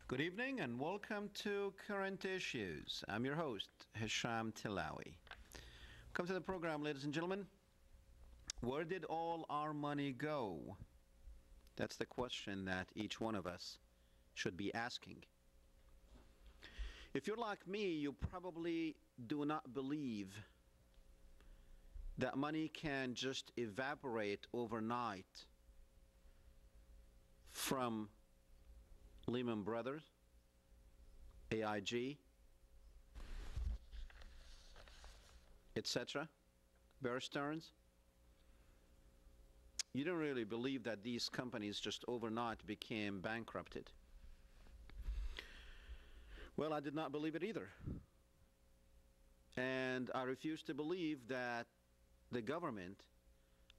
Good evening and welcome to Current Issues. I'm your host, Hesham Tillawi. Welcome to the program, ladies and gentlemen. Where did all our money go? That's the question that each one of us should be asking. If you're like me, you probably do not believe that money can just evaporate overnight from Lehamn Brothers, AIG, etc., Bear Stearns. You don't really believe that these companies just overnight became bankrupted. Well, I did not believe it either. And I refuse to believe that the government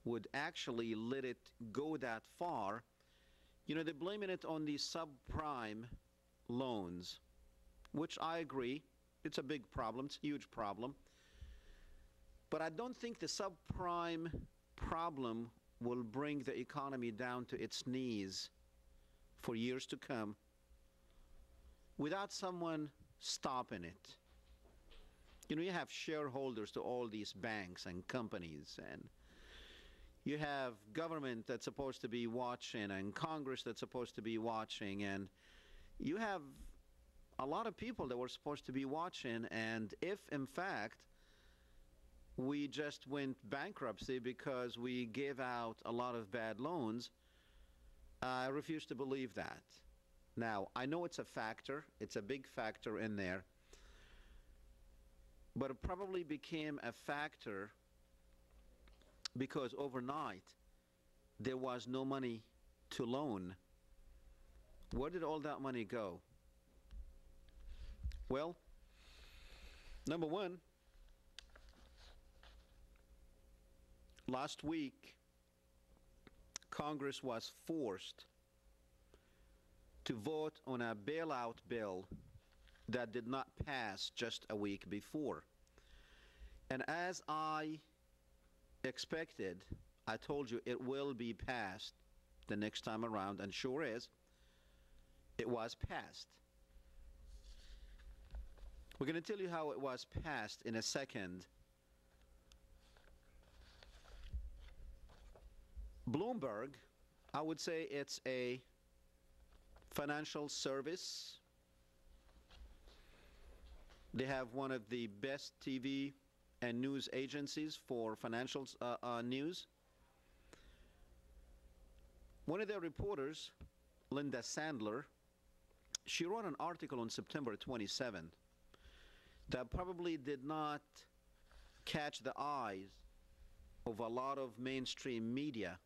would actually let it go that far. You know, they're blaming it on these subprime loans, which I agree, it's a big problem, it's a huge problem. But I don't think the subprime problem will bring the economy down to its knees for years to come without someone stopping it. You know, you have shareholders to all these banks and companies, and you have government that's supposed to be watching and Congress that's supposed to be watching, and you have a lot of people that were supposed to be watching. And if in fact we just went bankruptcy because we gave out a lot of bad loans, I refuse to believe that. Now, I know it's a factor, it's a big factor in there, but it probably became a factor because overnight there was no money to loan. Where did all that money go? Well, number one, last week Congress was forced to vote on a bailout bill that did not pass just a week before. And as I expected, I told you it will be passed the next time around, and sure is, it was passed. We're going to tell you how it was passed in a second. Bloomberg, I would say it's a financial service. They have one of the best TV and news agencies for financial news. One of their reporters, Linda Sandler, she wrote an article on September 27 that probably did not catch the eyes of a lot of mainstream media,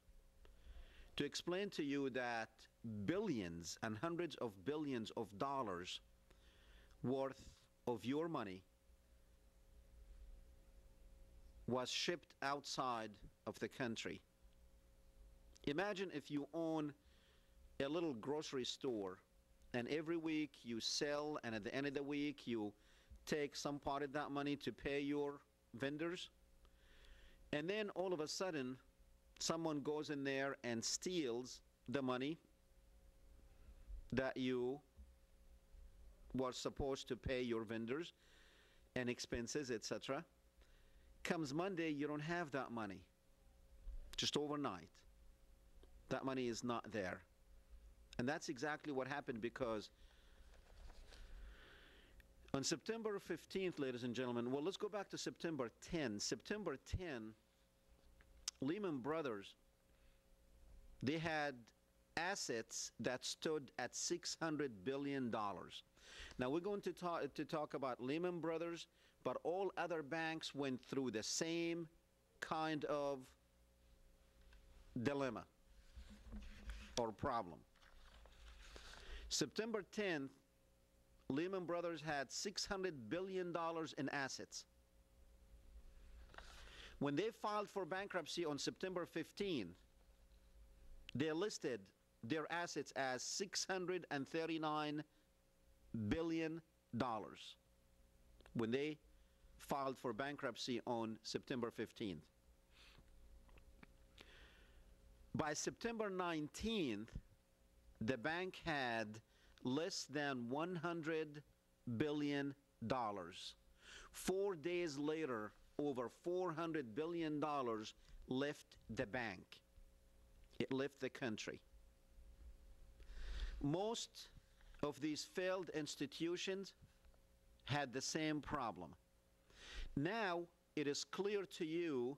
to explain to you that billions and hundreds of billions of dollars worth of your money was shipped outside of the country. Imagine if you own a little grocery store and every week you sell, and at the end of the week you take some part of that money to pay your vendors, and then all of a sudden someone goes in there and steals the money that you were supposed to pay your vendors and expenses, etc. Comes Monday, you don't have that money. Just overnight, that money is not there. And that's exactly what happened, because on September 15th, ladies and gentlemen, well, let's go back to September 10. September 10, Lehamn Brothers, they had assets that stood at $600 billion. Now we're going to talk about Lehamn Brothers, but all other banks went through the same kind of dilemma or problem. September 10th, Lehamn Brothers had $600 billion in assets. When they filed for bankruptcy on September 15, they listed their assets as $639 billion when they filed for bankruptcy on September 15th. By September 19th, the bank had less than $100 billion. 4 days later, over $400 billion left the bank. It left the country. Most of these failed institutions had the same problem. Now it is clear to you,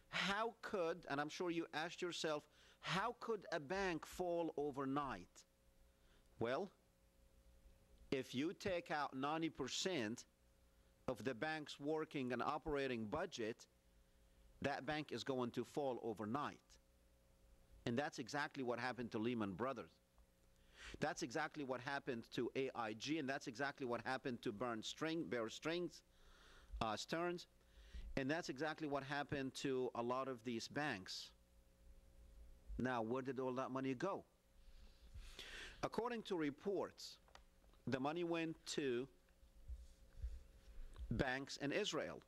how could, and I'm sure you asked yourself, how could a bank fall overnight? Well, if you take out 90% of the bank's working and operating budget, that bank is going to fall overnight. And that's exactly what happened to Lehamn Brothers. That's exactly what happened to AIG, and that's exactly what happened to Bear Stearns, and that's exactly what happened to a lot of these banks. Now, where did all that money go? According to reports, the money went to banks in Israel.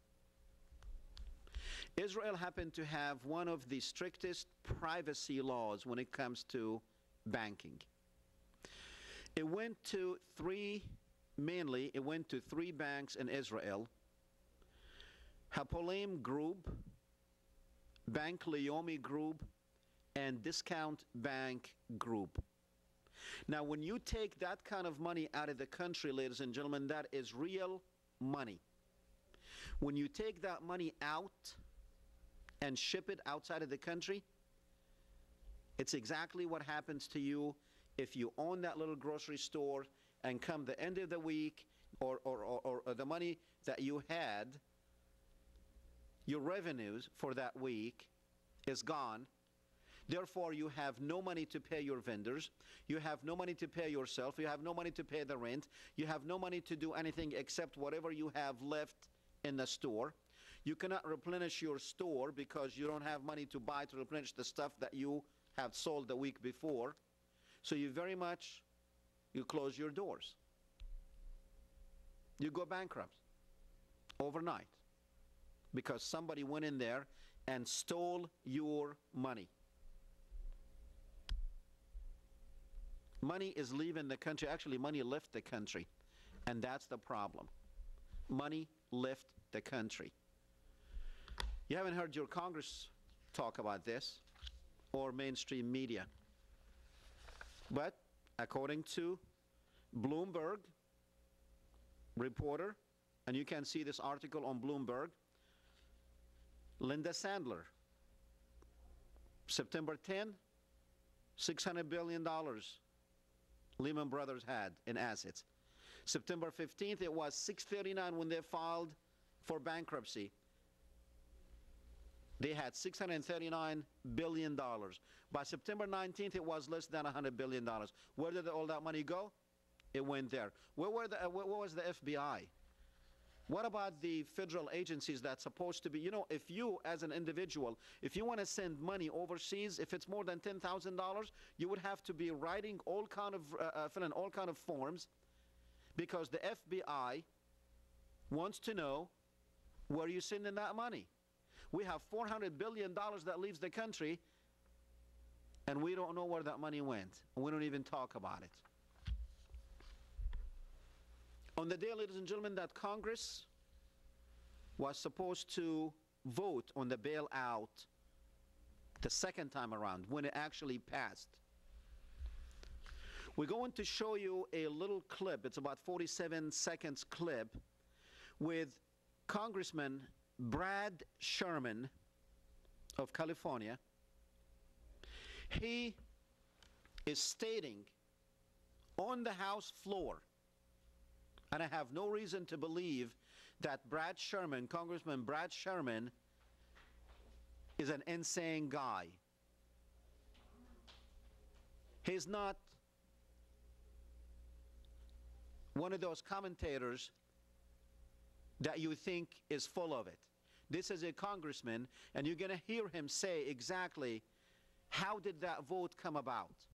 Israel happened to have one of the strictest privacy laws when it comes to banking. It went to mainly it went to three banks in Israel: Hapolim Group, Bank Leumi Group, and Discount Bank Group. Now, when you take that kind of money out of the country, ladies and gentlemen, that is real money. When you take that money out and ship it outside of the country, it's exactly what happens to you if you own that little grocery store and come the end of the week, or the money that you had, your revenues for that week is gone. Therefore, you have no money to pay your vendors. You have no money to pay yourself. You have no money to pay the rent. You have no money to do anything except whatever you have left in the store. You cannot replenish your store because you don't have money to buy to replenish the stuff that you have sold the week before. So you close your doors. You go bankrupt overnight because somebody went in there and stole your money. Money is leaving the country. Actually, money left the country, and that's the problem. Money left the country. You haven't heard your Congress talk about this, or mainstream media. But according to Bloomberg reporter, and you can see this article on Bloomberg, Linda Sandler, September 10, $600 billion Lehamn Brothers had in assets. September 15th, it was 639 when they filed for bankruptcy. They had $639 billion. By September 19th, it was less than $100 billion. Where did all that money go? It went there. Where was the FBI? What about the federal agencies that's supposed to be, if you as an individual, if you want to send money overseas, if it's more than $10,000, you would have to be writing filling in all kind of forms, because the FBI wants to know where you're sending that money. We have $400 billion that leaves the country, and we don't know where that money went. We don't even talk about it. On the day, ladies and gentlemen, that Congress was supposed to vote on the bailout the second time around, when it actually passed, we're going to show you a little clip. It's about 47 seconds clip with Congressman Brad Sherman of California. He is stating on the House floor, and I have no reason to believe that Congressman Brad Sherman, is an insane guy. He's not one of those commentators that you think is full of it. This is a congressman, and you're going to hear him say exactly how did that vote come about.